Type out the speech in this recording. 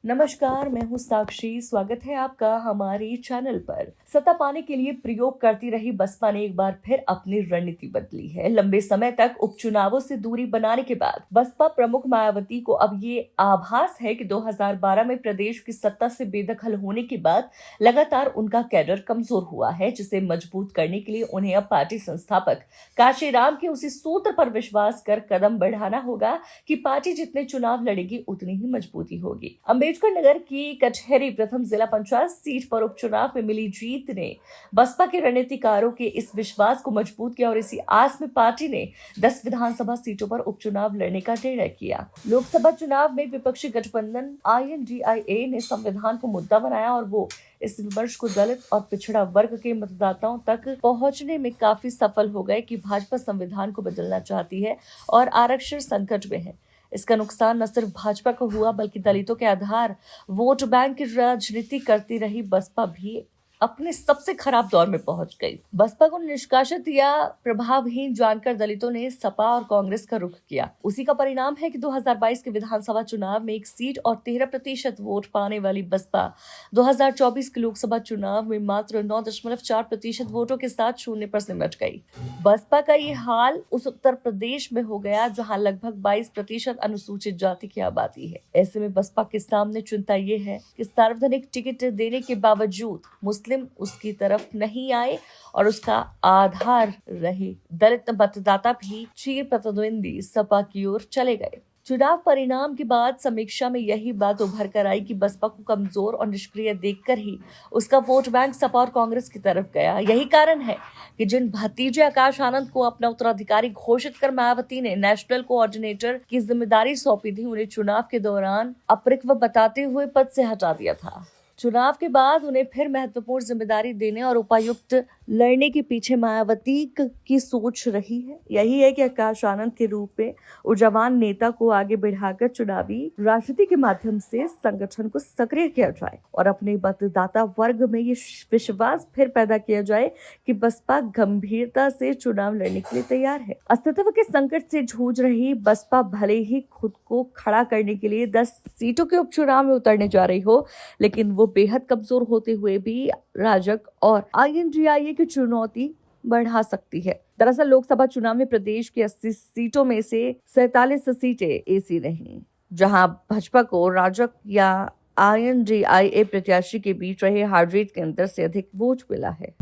नमस्कार, मैं हूं साक्षी। स्वागत है आपका हमारे चैनल पर। सत्ता पाने के लिए प्रयोग करती रही बसपा ने एक बार फिर अपनी रणनीति बदली है। लंबे समय तक उपचुनावों से दूरी बनाने के बाद बसपा प्रमुख मायावती को अब ये आभास है कि 2012 में प्रदेश की सत्ता से बेदखल होने के बाद लगातार उनका कैडर कमजोर हुआ है, जिसे मजबूत करने के लिए उन्हें अब पार्टी संस्थापक काशीराम के उसी सूत्र पर विश्वास कर कदम बढ़ाना होगा कि पार्टी जितने चुनाव लड़ेगी उतनी ही मजबूती होगी। अम्बेडकर नगर की कचहरी प्रथम जिला पंचायत सीट पर उपचुनाव में मिली जीत ने बसपा के रणनीतिकारों के इस विश्वास को मजबूत किया और इसी आस में पार्टी ने 10 विधानसभा सीटों पर उपचुनाव लड़ने का निर्णय किया। लोकसभा चुनाव में विपक्षी गठबंधन INDIA ने संविधान को मुद्दा बनाया और वो इस विमर्श को दलित और पिछड़ा वर्ग के मतदाताओं तक पहुंचने में काफी सफल हो गए कि भाजपा संविधान को बदलना चाहती है और आरक्षण संकट में है। इसका नुकसान न सिर्फ भाजपा को हुआ बल्कि दलितों के आधार वोट बैंक की राजनीति करती रही बसपा भी अपने सबसे खराब दौर में पहुंच गई। बसपा को निष्कासित या प्रभावहीन जानकर दलितों ने सपा और कांग्रेस का रुख किया। उसी का परिणाम है कि 2022 के विधानसभा चुनाव में 1 सीट और 13% वोट पाने वाली बसपा 2024 के लोकसभा चुनाव में मात्र 9.4% वोटों के साथ शून्य पर सिमट गई। बसपा का ये हाल उस उत्तर प्रदेश में हो गया जहां लगभग 22% अनुसूचित जाति की आबादी है। ऐसे में बसपा के सामने चिंता ये है कि सार्वजनिक टिकट देने के बावजूद मुस्लिम उसकी तरफ नहीं आए और उसका आधार रहे दलित मतदाता भी चीर प्रतिद्वंदी सपा की ओर चले गए। चुनाव परिणाम के बाद समीक्षा में यही बात उभर कर आई कि बसपा को कमजोर और निष्क्रिय देखकर ही उसका वोट बैंक सपा और कांग्रेस की तरफ गया। यही कारण है कि जिन भतीजे आकाश आनंद को अपना उत्तराधिकारी घोषित कर मायावती ने नेशनल कोऑर्डिनेटर की जिम्मेदारी सौंपी थी, उन्हें चुनाव के दौरान अपरिक्व बताते हुए पद से हटा दिया था। चुनाव के बाद उन्हें फिर महत्वपूर्ण जिम्मेदारी देने और उपायुक्त लड़ने के पीछे मायावती की सोच रही है। यही है कि आकाश आनंद के रूप में ऊर्जावान नेता को आगे बढ़ाकर चुनावी राजनीति के माध्यम से संगठन को सक्रिय किया जाए और अपने मतदाता वर्ग में ये विश्वास फिर पैदा किया जाए कि बसपा गंभीरता से चुनाव लड़ने के लिए तैयार है। अस्तित्व के संकट से जूझ रही बसपा भले ही खुद को खड़ा करने के लिए 10 सीटों के उपचुनाव में उतरने जा रही हो, लेकिन वो बेहद कमजोर होते हुए भी राजग और INDIA की चुनौती बढ़ा सकती है। दरअसल लोकसभा चुनाव में प्रदेश की 80 सीटों में से 47 सीटें ऐसी रहीं जहां भाजपा को राजग या INDIA प्रत्याशी के बीच रहे हार जीत के अंतर से अधिक वोट मिला है।